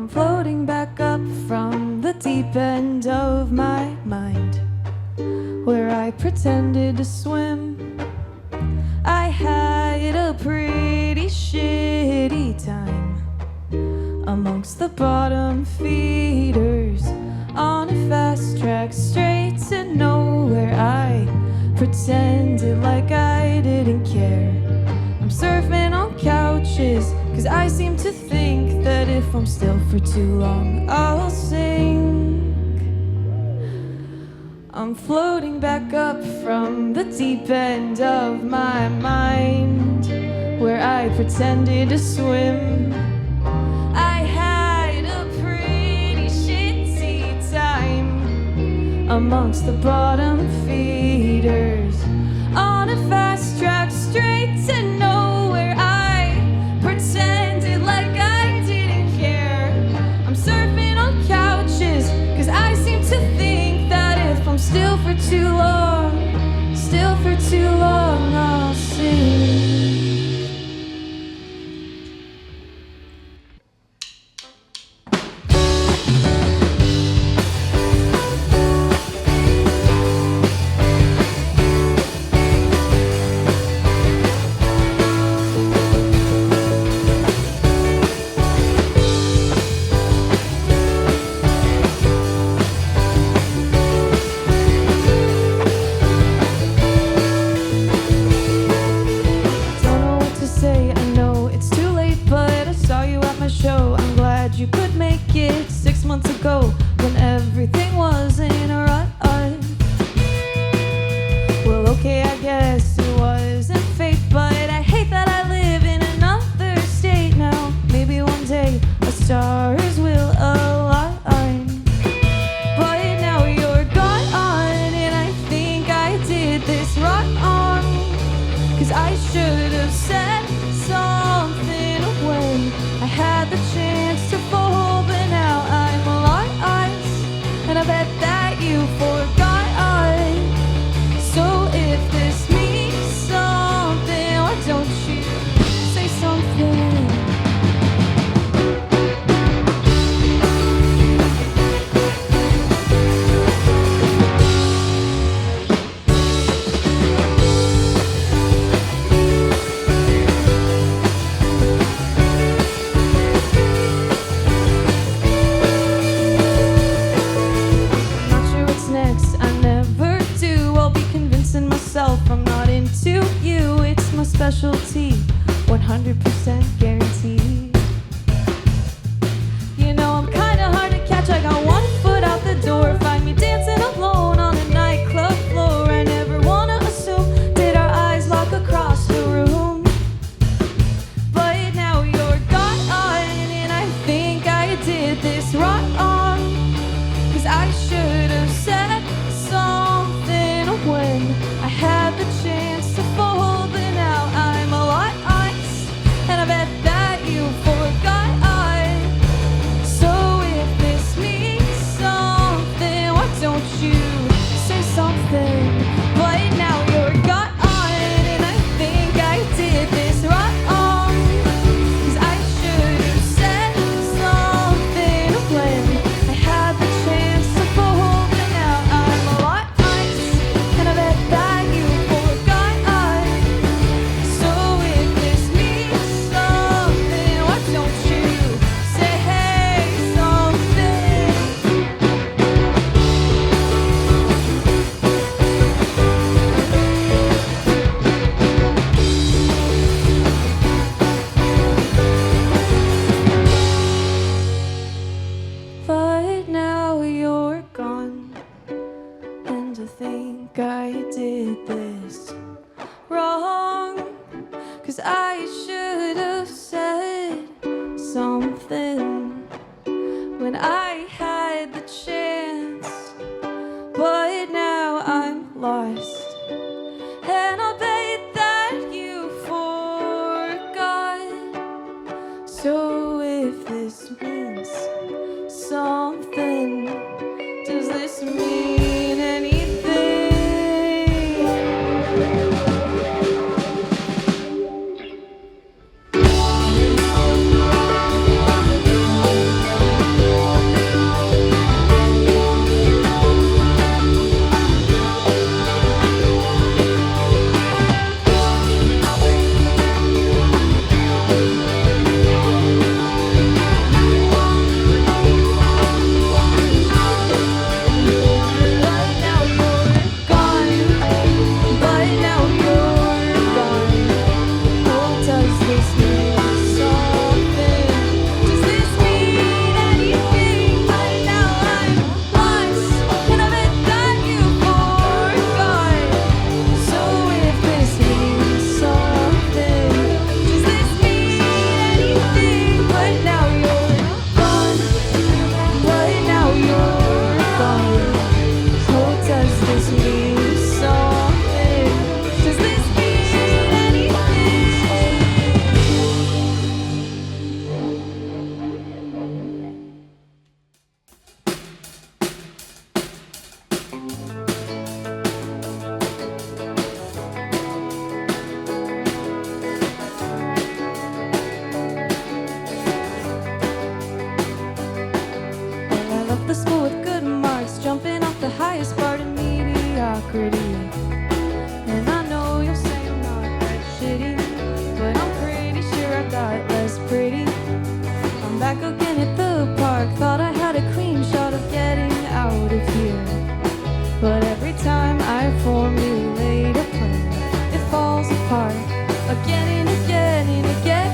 I'm floating back up from the deep end of my mind, where I pretended to swim. I had a pretty shitty time amongst the bottom feeders on a fast track straight to nowhere. I pretended like I didn't care. I'm surfing on couches, cause I seem to think that if I'm still for too long, I'll sink. I'm floating back up from the deep end of my mind, where I pretended to swim. I had a pretty shitty time amongst the bottom feeders on a fast track straight to nowhere. I pretended like I didn't care. I'm surfing on couches, cause I seem to think that if I'm still for too long, I'll sink. You could make it 6 months ago when everything was in a rut. Well, okay, I guess it wasn't fate, but I hate that I live in another state now. Maybe one day the stars will align, but now you're gone, and I think I did this wrong, cause I should have said something when I had the chance to fall, but now I'm lost, and I bet that you forgot. So if this means something, why don't you say something? I'm not into you, it's my specialty, 100% guaranteed. You know I'm kinda hard to catch, I got one foot out the door. Find me dancing alone on a nightclub floor. I never wanna assume, did our eyes lock across the room? But now you're gone, and I think I did this wrong, cause I should have said something when I had the chance to fall, but now I'm lost, and I bet that you forgot. So if this means something, why don't you say something? But now you're gone, and I think I did this wrong, cause I should have said something when I had the chance to fall, but now I'm lost, and I bet that you forgot. So if this means something, why don't you say something? But now you're gone, and I think I did this wrong, cause I should have said something when I had the chance, but now I'm lost, and I bet that you forgot. So if this means something, does this mean anything? anything, but now you're gone. But now you're gone. So does this mean something? Does this mean anything? I left the school with good marks, jumping off the highest part of mediocrity. And I know you'll say I'm not that shitty, but I'm pretty sure I got less pretty. I'm back again at the park, thought I had a clean shot of getting out of here. But every time I formulate a plan, it falls apart again and again and again.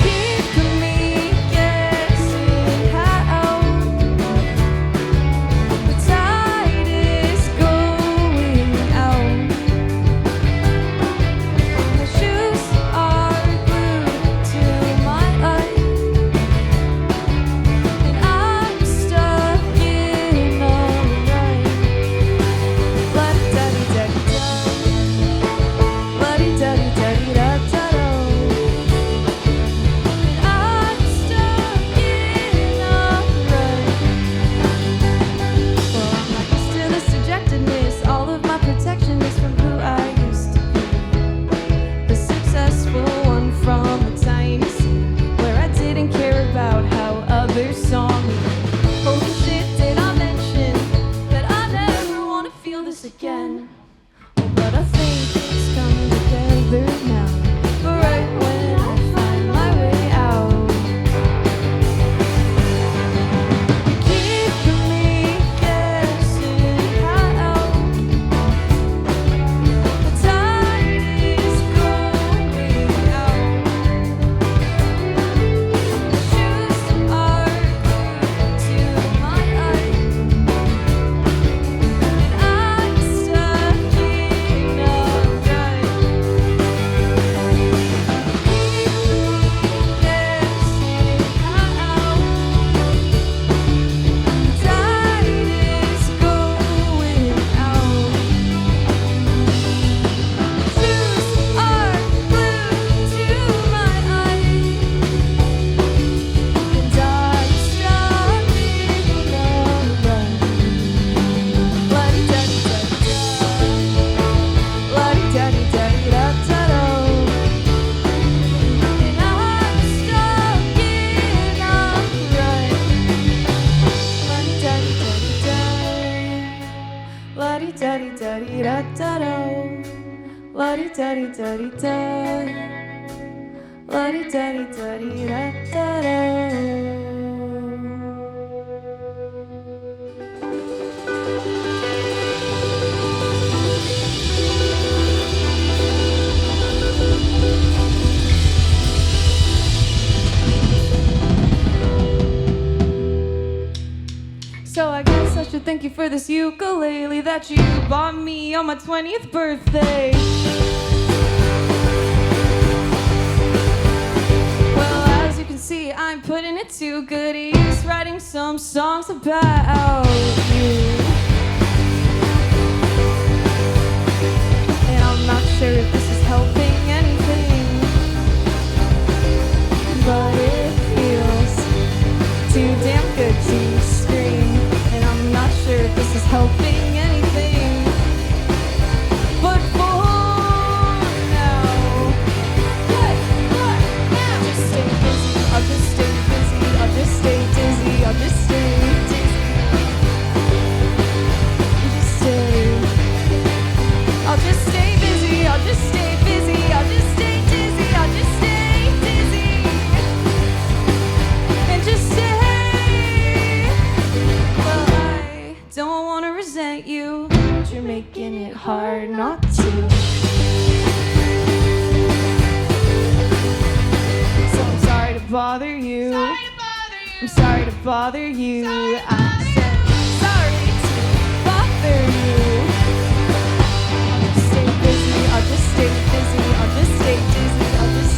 Keeping me guessing how the tide is going out. My shoes are glued to my eye, and I'm stuck in a rut. La-di-da-di-da-di-da, la-di-da-di-da-di-da-da-da. And I'm stuck in a rut. Well, I'm not used to this dejectedness. All of my protection is from who I used to be. The successful one from a tiny scene where I didn't care about how others saw me. Holy shit, did I mention that I never want to feel this again? But I think it's coming together now. But right when I find my way out, you're keeping me guessing how the tide is going out. Shoes are glued to my eye, and I'm stuck in a rut. La-di-da-di-da-di-da-da-da. La-di-da-di-da-di-da-da-da. So I guess I should thank you for this ukulele that you bought me on my 20th birthday. Well, as you can see, I'm putting it to good use, writing some songs about you. And I'm not sure if this is helping anything, but it feels too damn good to scream. And I'm not sure if this is helping anything, but for now, just stay busy. I'll just stay busy. I'll just stay dizzy. I'll just stay dizzy. Just stay. I'll just stay busy. I'll just stay busy. I'll just stay dizzy. I'll just stay dizzy. And just stay. Well, I don't want to resent you, but you're making it hard not to. So I'm sorry to bother you. I'm sorry to bother you. I said sorry to bother you. I'll just stay busy. I'll just stay busy. I'll just stay dizzy. I'll just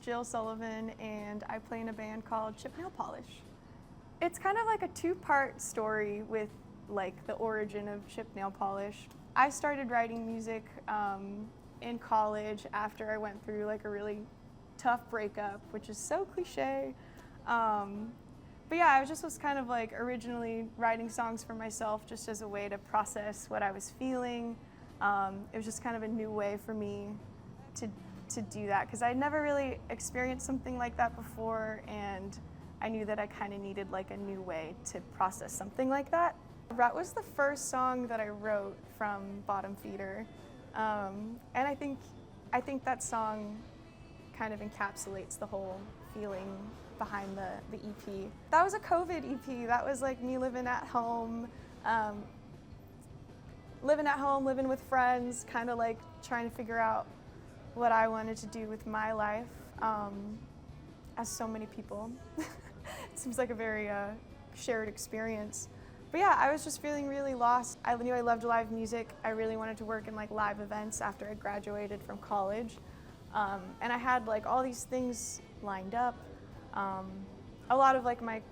Jill Sullivan, and I play in a band called Chip Nail Polish. It's kind of like a two-part story with like the origin of Chip Nail Polish. I started writing music in college after I went through like a really tough breakup, which is so cliche. But yeah, I was kind of like originally writing songs for myself just as a way to process what I was feeling. It was just kind of a new way for me to do that, because I'd never really experienced something like that before, and I knew that I kind of needed like a new way to process something like that. Bhatt was the first song that I wrote from Bottom Feeder, and I think that song kind of encapsulates the whole feeling behind the EP. That was a COVID EP. That was like me living at home living with friends, kind of like trying to figure out what I wanted to do with my life, as so many people. It seems like a very shared experience. But yeah, I was just feeling really lost. I knew I loved live music. I really wanted to work in like live events after I graduated from college. And I had like all these things lined up. A lot of like my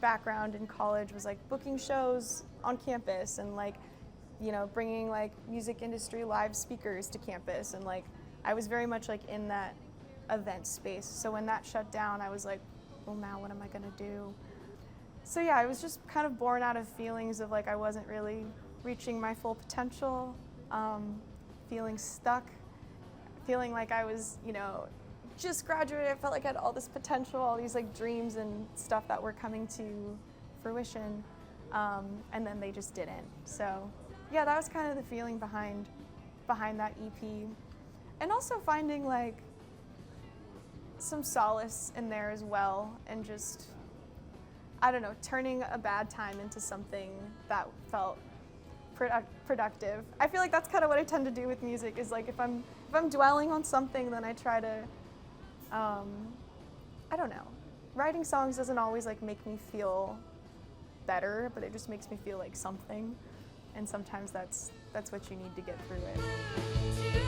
background in college was like booking shows on campus and like, you know, bringing like music industry live speakers to campus, and like I was very much like in that event space. So when that shut down, I was like, well, now what am I gonna do? So yeah, I was just kind of born out of feelings of like I wasn't really reaching my full potential, feeling stuck, feeling like I was, you know, just graduated. I felt like I had all this potential, all these like dreams and stuff that were coming to fruition, and then they just didn't. So yeah, that was kind of the feeling behind that EP. And also finding like some solace in there as well, and just, I don't know, turning a bad time into something that felt productive. I feel like that's kind of what I tend to do with music, is like if I'm dwelling on something, then I try to, I don't know. Writing songs doesn't always like make me feel better, but it just makes me feel like something. And sometimes that's what you need to get through it.